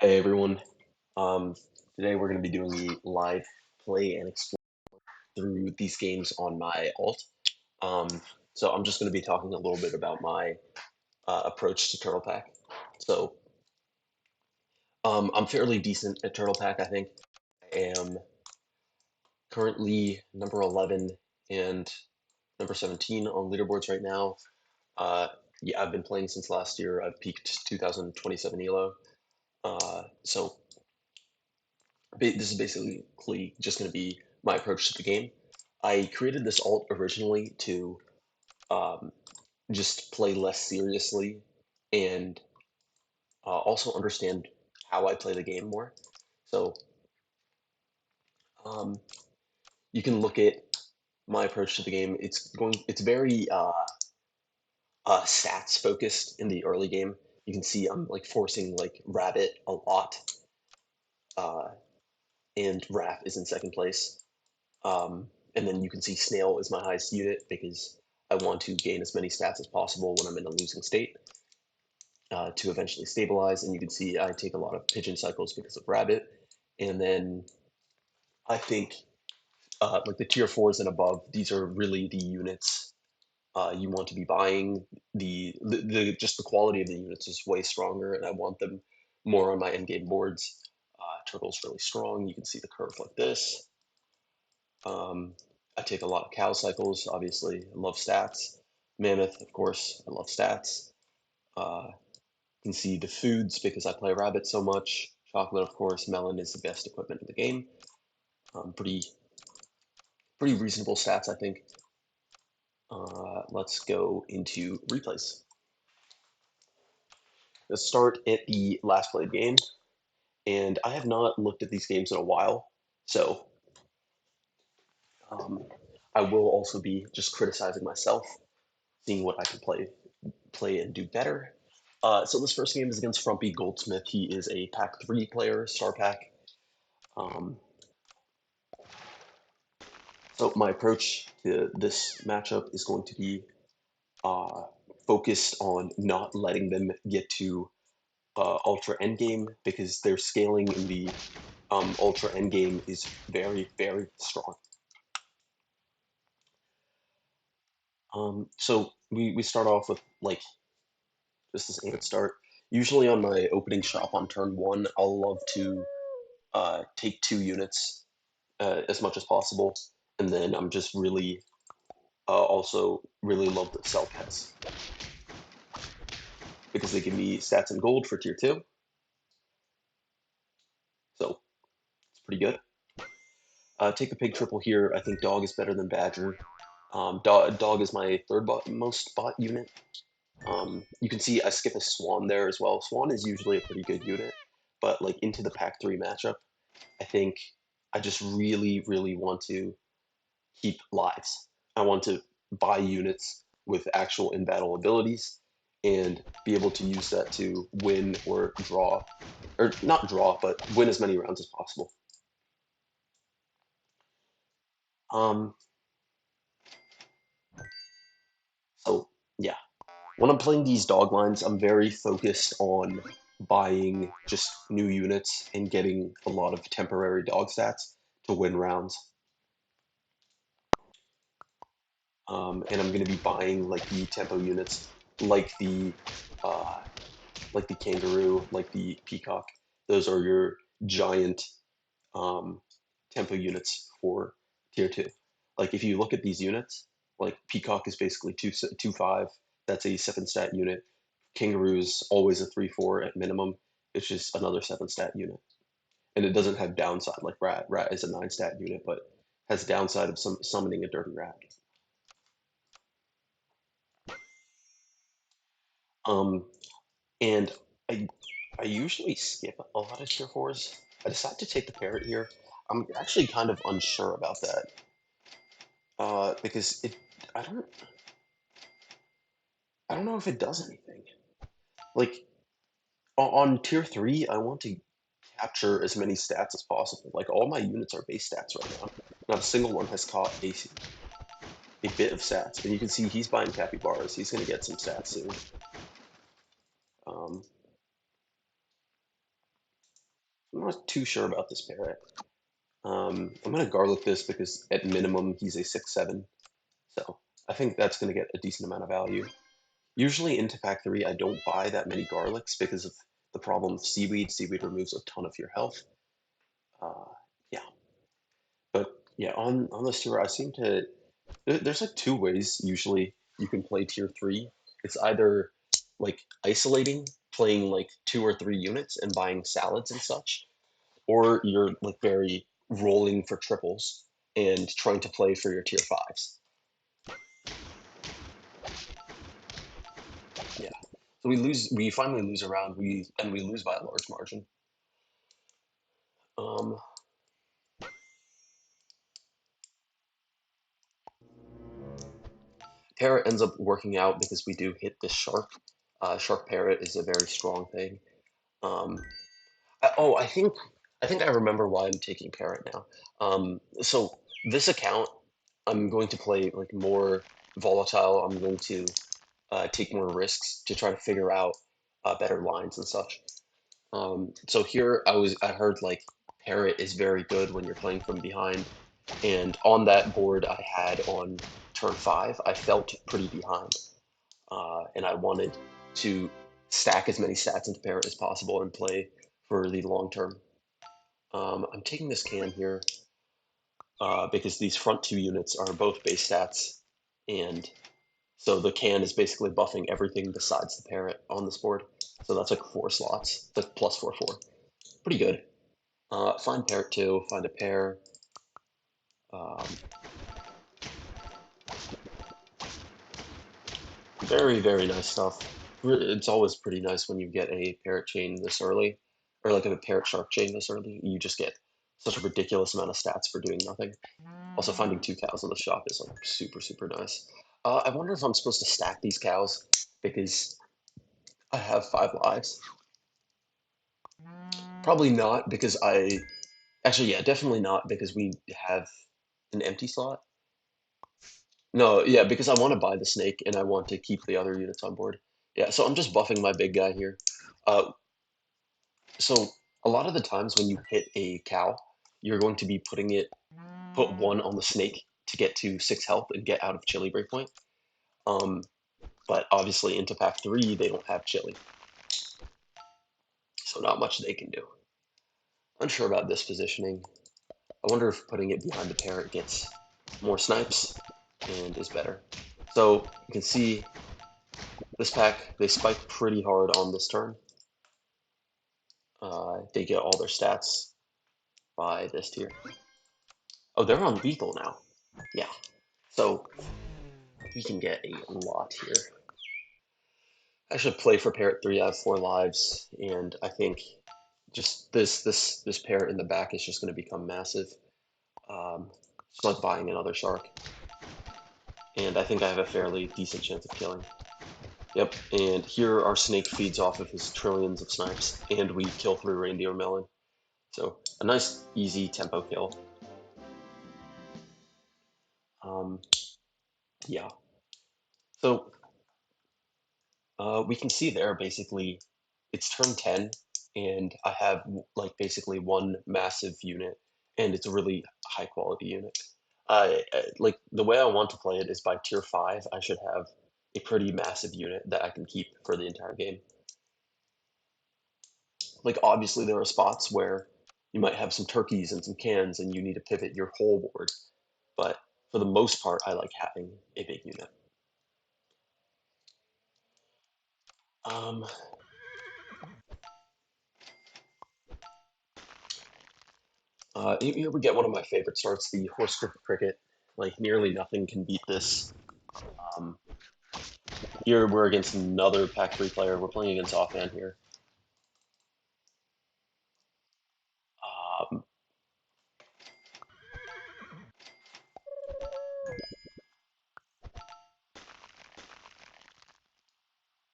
Hey everyone. Um, Today we're going to be doing the live play and explore through these games on my alt. Um, so I'm just going to be talking a little bit about my approach to Turtle Pack. So I'm fairly decent at Turtle Pack, I think. I am currently number 11 and number 17 on leaderboards right now. Uh, yeah, I've been playing since last year. I've peaked 2027 ELO. So this is basically just going to be my approach to the game. I created this alt originally to um, just play less seriously and also understand how I play the game more. So um, you can look at my approach to the game. It's very stats focused in the early game. You can see I'm like forcing like Rabbit a lot, uh, and Raph is in second place. And then you can see Snail is my highest unit because I want to gain as many stats as possible when I'm in a losing state to eventually stabilize. And you can see I take a lot of pigeon cycles because of Rabbit. And then I think like the tier fours and above, these are really the units you want to be buying. The just the quality of the units is way stronger, and I want them more on my end game boards. Turtle's really strong. You can see the curve like this. Um, I take a lot of cow cycles, obviously. I love stats. Mammoth, of course, I love stats. You can see the foods because I play rabbit so much. Chocolate, of course. Melon is the best equipment in the game. Pretty reasonable stats, I think. Let's go into replays. Let's start at the last played game, and I have not looked at these games in a while, so um, I will also be just criticizing myself, seeing what I can play and do better. So this first game is against Frumpy Goldsmith. He is a Pack 3 player, Star Pack. Um, so my approach to this matchup is going to be uh, focused on not letting them get to Ultra Endgame because their scaling in the Ultra Endgame is very, very strong. So we start off with like just this aim start. Usually on my opening shop on turn one, I'll love to take 2 units as much as possible, and then I'm just really also really love the sell pets because they give me stats and gold for tier two, so it's pretty good. Take a pig triple here. I think dog is better than badger. Dog is my third most bought unit. You can see I skip a swan there as well. Swan is usually a pretty good unit, but like into the pack three matchup, I think I just really, really want to keep lives. I want to buy units with actual in battle abilities and be able to use that to win or draw, or not draw, but win as many rounds as possible. Um, so yeah, when I'm playing these dog lines, I'm very focused on buying just new units and getting a lot of temporary dog stats to win rounds. And I'm going to be buying like the tempo units, like the uh, like the kangaroo, like the peacock. Those are your giant um, tempo units for tier two. Like if you look at these units, like peacock is basically 2 5. That's a 7 stat unit. Kangaroo's always a 3 4 at minimum. It's just another 7 stat unit, and it doesn't have downside like rat. Rat is a 9 stat unit, but has downside of summoning a dirty rat. Um, and I I usually skip a lot of tier fours. I decided to take the parrot here. I'm actually kind of unsure about that because I don't know if it does anything. Like on tier three, I want to capture as many stats as possible. Like all my units are base stats right now. Not a single one has caught a bit of stats, and you can see he's buying capybaras. He's going to get some stats soon. Um, I'm not too sure about this parrot. I'm gonna garlic this because at minimum he's a 6/7, so I think that's gonna get a decent amount of value. Usually into pack 3, I don't buy that many garlics because of the problem of seaweed. Seaweed removes a ton of your health. Uh, yeah, but yeah, on this tour, I seem to there's like two ways usually you can play tier 3. It's either like isolating, playing like 2 or 3 units and buying salads and such, or you're like very rolling for triples and trying to play for your tier 5s. Yeah. So we finally lose a round, we lose by a large margin. Um, Parrot ends up working out because we do hit this shark. Shark Parrot is a very strong thing. Um, oh, I think I remember why I'm taking Parrot now. So this account, I'm going to play like more volatile. I'm going to take more risks to try to figure out better lines and such. So here I heard like Parrot is very good when you're playing from behind, and on that board I had on turn 5, I felt pretty behind, and I wanted to stack as many stats into Parrot as possible and play for the long term. I'm taking this can here because these front 2 units are both base stats, and so the can is basically buffing everything besides the Parrot on this board. So that's like 4 slots. That's plus 4/4. Pretty good. Find Parrot 2, find a pair. Um, very, very nice stuff. It's always pretty nice when you get a Parrot chain this early, or like a Parrot Shark chain this early. You just get such a ridiculous amount of stats for doing nothing. Also, finding 2 cows in the shop is like super, super nice. I wonder if I'm supposed to stack these cows because I have 5 lives. Probably not because actually, yeah, definitely not because we have an empty slot. No, yeah, because I want to buy the snake and I want to keep the other units on board. Yeah, so I'm just buffing my big guy here. Uh, so a lot of the times when you hit a cow, you're going to be put 1 on the snake to get to 6 health and get out of chili breakpoint. Um, but obviously into pack 3, they don't have chili, so not much they can do. Unsure about this positioning. I wonder if putting it behind the parrot gets more snipes and is better. So you can see this pack, they spike pretty hard on this turn. They get all their stats by this tier. Oh, they're on lethal now. Yeah. So we can get a lot here. I should play for parrot 3. I have 4 lives, and I think just this parrot in the back is just going to become massive. It's like buying another shark, and I think I have a fairly decent chance of killing. Yep, and here our snake feeds off of his trillions of snipes, and we kill through reindeer melon. So a nice, easy tempo kill. Um, yeah. So we can see there basically it's turn 10, and I have like basically one massive unit, and it's a really high quality unit. Like the way I want to play it is by tier 5, I should have a pretty massive unit that I can keep for the entire game. Like obviously there are spots where you might have some turkeys and some cans and you need to pivot your whole board, but for the most part, I like having a big unit. Um, Here we get one of my favorite starts, the horse cricket. Like nearly nothing can beat this. Um, Here we're against another pack 3 player. We're playing against offhand here. Um,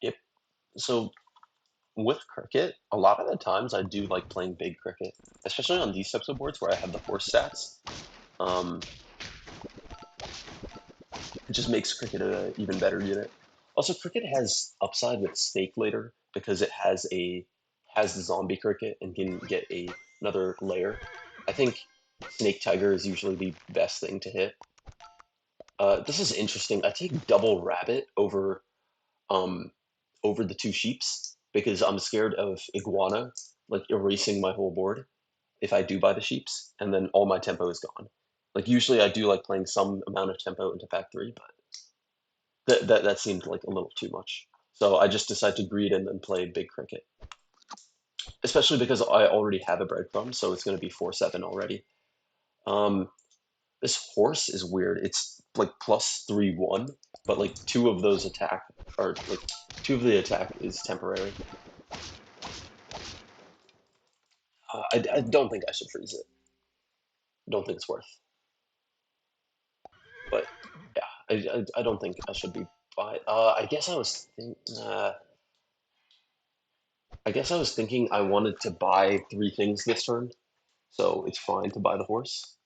yep. So with cricket, a lot of the times I do like playing big cricket, especially on these types of boards where I have the horse stats. Um, it just makes cricket an even better unit. Also, cricket has upside with stake later because it has the zombie cricket and can get a another layer. I think Snake Tiger is usually the best thing to hit. This is interesting. I take double rabbit um over the two sheeps because I'm scared of iguana like erasing my whole board if I do buy the sheeps, and then all my tempo is gone. Like usually I do like playing some amount of tempo into pack three, but that seemed like a little too much. So I just decided to greed and then play big cricket, especially because I already have a breadcrumb, so it's going to be 4-7 already. Um, this horse is weird. It's like plus 3-1, but like two of those attack are like two of the attack is temporary. I don't think I should freeze it. Don't think it's worth. But yeah, I don't think I should be buy. I guess I was thinking I wanted to buy three things this turn, so it's fine to buy the horse.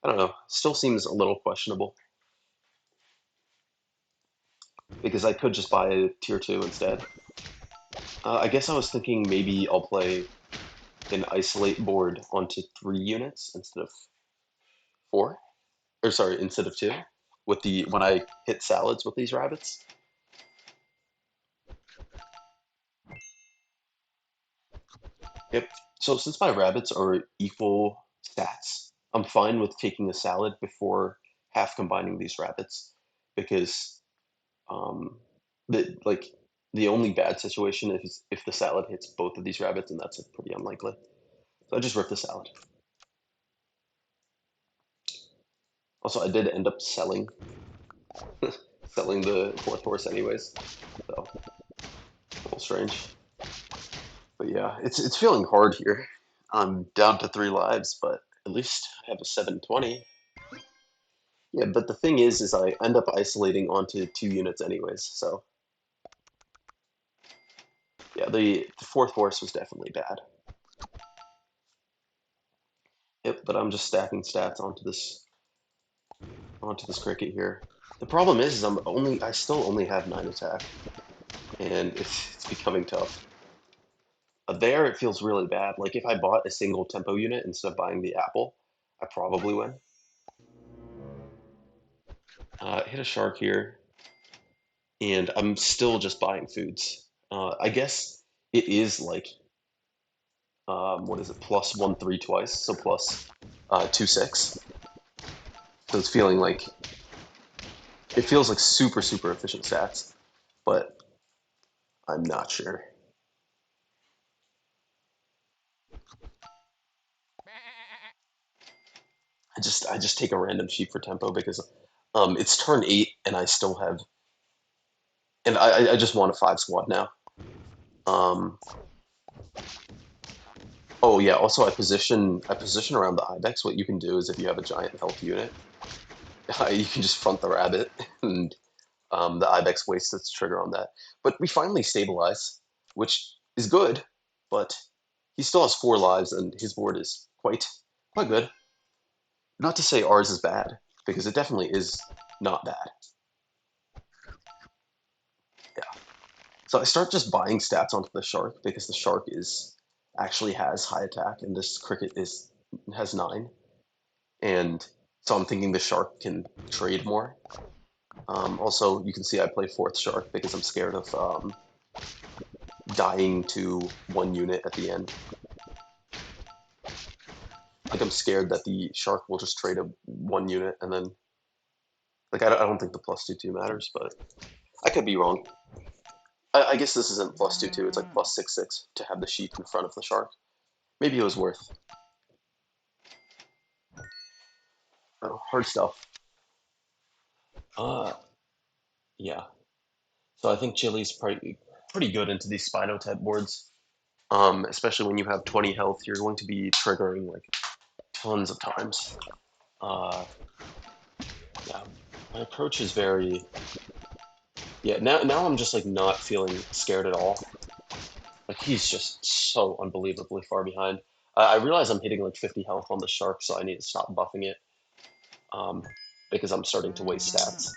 I don't know. Still seems a little questionable because I could just buy a tier two instead. I guess I was thinking maybe I'll play an isolate board onto 3 units instead of four, or sorry, instead of two. With the when I hit salads with these rabbits. Yep. So since my rabbits are equal stats, I'm fine with taking a salad before half combining these rabbits because um, like the only bad situation is if the salad hits both of these rabbits, and that's pretty unlikely. So I just rip the salad. Also, I did end up selling the fourth horse anyways, so a little strange. But yeah, it's feeling hard here. I'm down to 3 lives, but at least I have a 720. Yeah, but the thing is I end up isolating onto 2 units anyways. So yeah, the fourth horse was definitely bad. Yep, but I'm just stacking stats onto this cricket here. The problem is I still only have 9 attack, and it's becoming tough. There it feels really bad. Like if I bought a single tempo unit instead of buying the apple, I probably win. Hit a shark here, and I'm still just buying foods. I guess it is like what is it, +1-3 twice, so plus 2-6. So it's feeling like it feels like super super efficient stats, but I'm not sure. I just take a random sheep for tempo because it's turn 8 and I still have and I just want a 5 squad now. Um, oh yeah, also I position around the ibex. What you can do is if you have a giant health unit, you can just front the rabbit and the ibex wastes its trigger on that. But we finally stabilize, which is good, but he still has 4 lives and his board is quite good. Not to say ours is bad, because it definitely is not bad. Yeah. So I start just buying stats onto the shark because the shark is actually has high attack and this cricket is has 9. And so I'm thinking the shark can trade more. Also, you can see I play fourth shark because I'm scared of dying to 1 unit at the end. Like I'm scared that the shark will just trade a 1 unit and then like I don't think the +2-2 matters, but I could be wrong. I guess this isn't +2-2; it's like +6-6 to have the sheep in front of the shark. Maybe it was worth. Oh, hard stuff. Uh, yeah. So I think Chili's pretty good into these Spino type boards. Especially when you have 20 health, you're going to be triggering like tons of times. Uh, yeah, my approach is very yeah. Now I'm just like not feeling scared at all. Like he's just so unbelievably far behind. I realize I'm hitting like 50 health on the shark, so I need to stop buffing it um, because I'm starting to waste stats.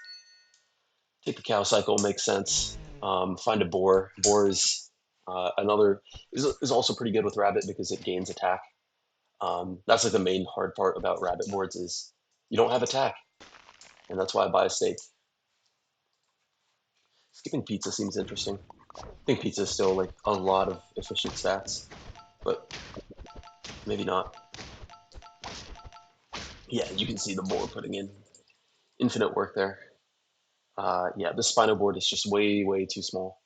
Take the cow cycle makes sense. Find a boar. Boar is another is also pretty good with rabbit because it gains attack. That's like the main hard part about rabbit boards is you don't have attack, and that's why I buy a steak. Skipping pizza seems interesting. I think pizza is still like a lot of efficient stats, but maybe not. Yeah, you can see the board putting in infinite work there. Yeah, the spinal board is just way, way too small.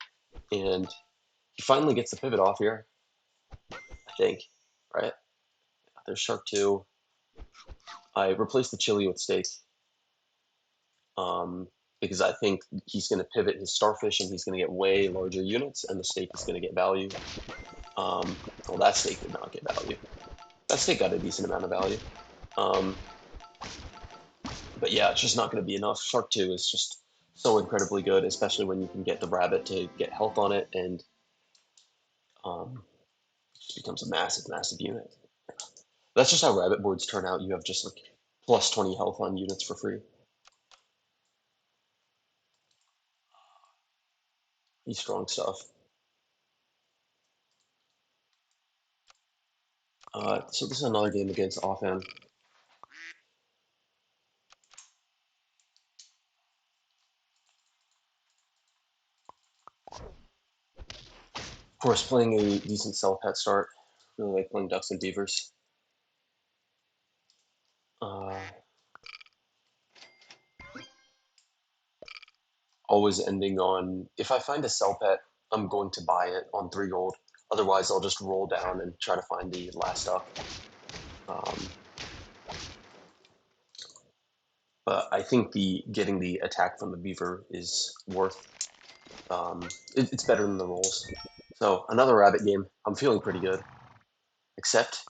And he finally gets the pivot off here, I think, right? There's shark two. I replaced the chili with steak um, because I think he's going to pivot his starfish and he's going to get way larger units, and the steak is going to get value. Well, that steak did not get value. That steak got a decent amount of value. Um, but yeah, it's just not going to be enough. Shark 2 is just so incredibly good, especially when you can get the rabbit to get health on it, and um, it just becomes a massive, massive unit. That's just how rabbit boards turn out. You have just like plus 20 health on units for free. He's strong stuff. So this is another game against offhand. Of course, playing a decent cell pet start. Really like playing ducks and beavers. Uh, Always ending on, if I find a cell pet, I'm going to buy it on 3 gold. Otherwise, I'll just roll down and try to find the last duck. Um, but I think the getting the attack from the beaver is worth. It's better than the rolls. So another rabbit game. I'm feeling pretty good, except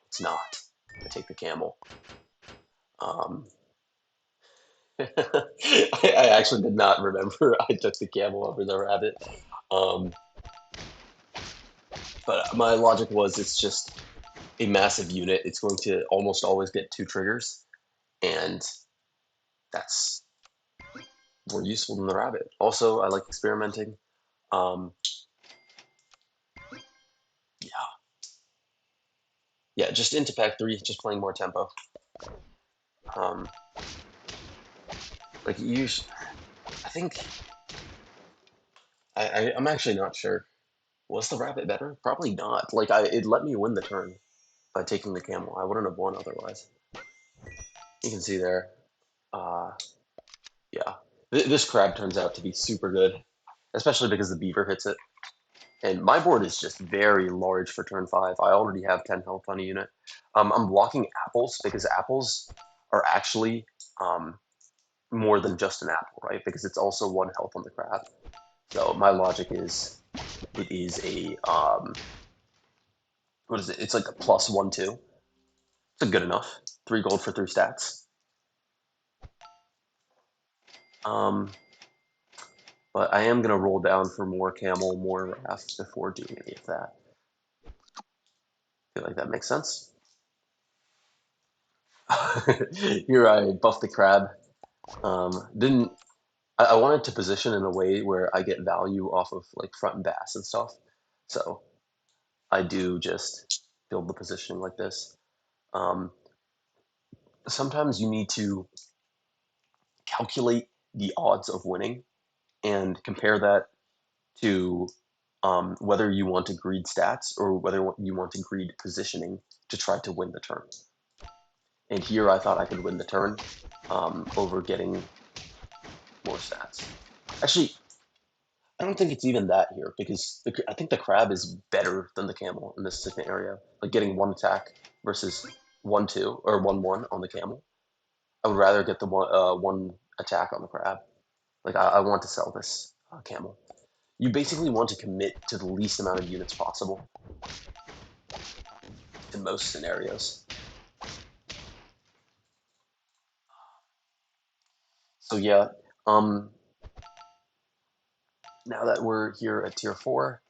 it's not. I take the camel. Um, I actually did not remember I took the camel over the rabbit. Um, but my logic was it's just a massive unit. It's going to almost always get 2 triggers, and that's more useful than the rabbit. Also, I like experimenting. Um, yeah, yeah, just into pack three, just playing more tempo. Um, like you, I think I'm actually not sure. Was the rabbit better? Probably not. Like it let me win the turn by taking the camel. I wouldn't have won otherwise. You can see there. Uh, yeah, this crab turns out to be super good, especially because the beaver hits it. And my board is just very large for turn five. I already have 10 health on a unit. I'm blocking apples because apples are actually more than just an apple, right? Because it's also 1 health on the crab. So my logic is it is a what is it? It's like a plus 1/2. It's a good enough. 3 gold for 3 stats. Um, but I am gonna roll down for more camel, more raft before doing any of that. Feel like that makes sense. Here I buff the crab. Didn't I wanted to position in a way where I get value off of like front and bass and stuff. So I do just build the positioning like this. Um, Sometimes you need to calculate the odds of winning and compare that to whether you want to greed stats or whether you want to greed positioning to try to win the turn. And here I thought I could win the turn over getting more stats. Actually, I don't think it's even that here because I think the crab is better than the camel in this scenario. Like getting 1 attack versus 1/2 or 1/1 on the camel. I would rather get the 1 attack on the crab. Like I want to sell this camel. You basically want to commit to the least amount of units possible in most scenarios. So yeah, um, now that we're here at tier 4,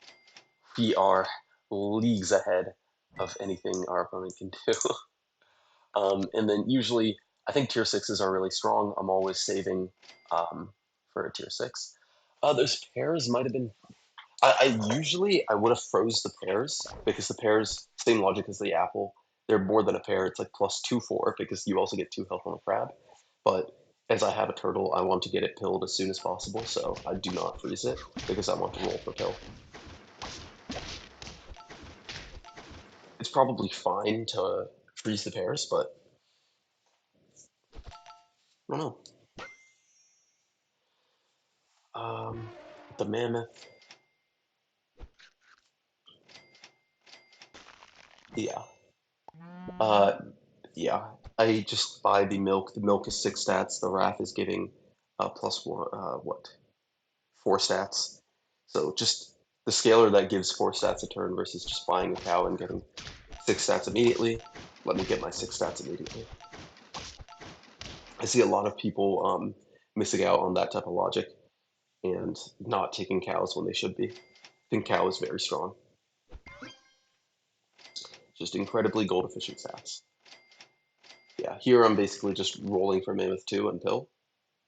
we are leagues ahead of anything our opponent can do. And then usually, I think tier 6s are really strong. I'm always saving for a tier 6. Those pairs might have been. I would have froze the pairs because the pairs same logic as the apple. they're more than a pair. It's like plus 2/4 because you also get 2 health on a crab. But as I have a turtle, I want to get it pilled as soon as possible, so I do not freeze it because I want to roll for pill. It's probably fine to freeze the pairs, but I don't know. Um, the mammoth, yeah. Uh, yeah. I just buy the milk. The milk is 6 stats. The Wrath is giving plus one, what, 4 stats. So just the scalar that gives 4 stats a turn versus just buying a cow and getting 6 stats immediately. Let me get my 6 stats immediately. I see a lot of people missing out on that type of logic and not taking cows when they should be. I think cow is very strong. Just incredibly gold efficient stats. Yeah, here I'm basically just rolling for Mammoth 2 and Pill.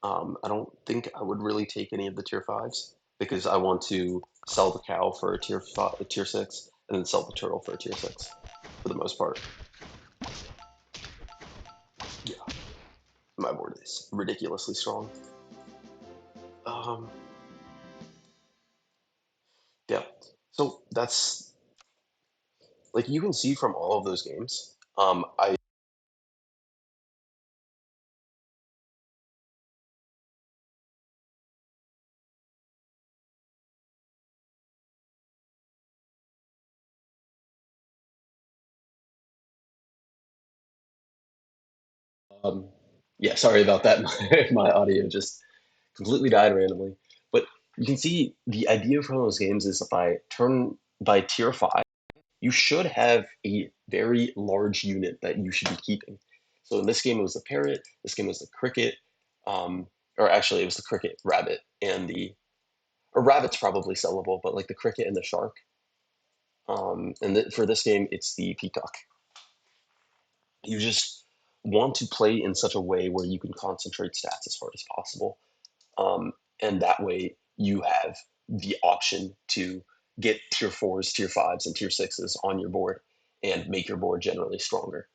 I don't think I would really take any of the tier 5s because I want to sell the cow for a tier 6 and then sell the turtle for a tier 6 for the most part. Yeah, my board is ridiculously strong. Um, yeah, so that's like you can see from all of those games. I um, yeah, sorry about that. My audio just completely died randomly. But you can see the idea from those games is by tier 5, you should have a very large unit that you should be keeping. So in this game, it was the parrot. This game was the cricket, um, or actually, it was the cricket, rabbit, and the or rabbit's probably sellable, but like the cricket and the shark. For this game, it's the peacock. You just want to play in such a way where you can concentrate stats as hard as possible, and that way you have the option to get tier 4s, tier 5s, and tier 6s on your board and make your board generally stronger.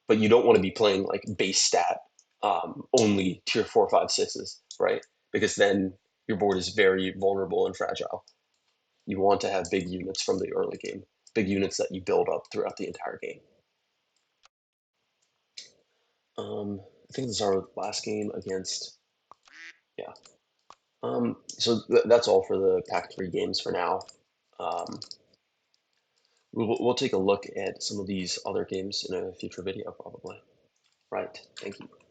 But you don't want to be playing like base stat only tier 4, 5, 6s, right? Because then your board is very vulnerable and fragile. You want to have big units from the early game, big units that you build up throughout the entire game. I think this is our last game against, yeah. So that's all for the Pack 3 games for now. Um, we'll take a look at some of these other games in a future video, probably. Right. Thank you.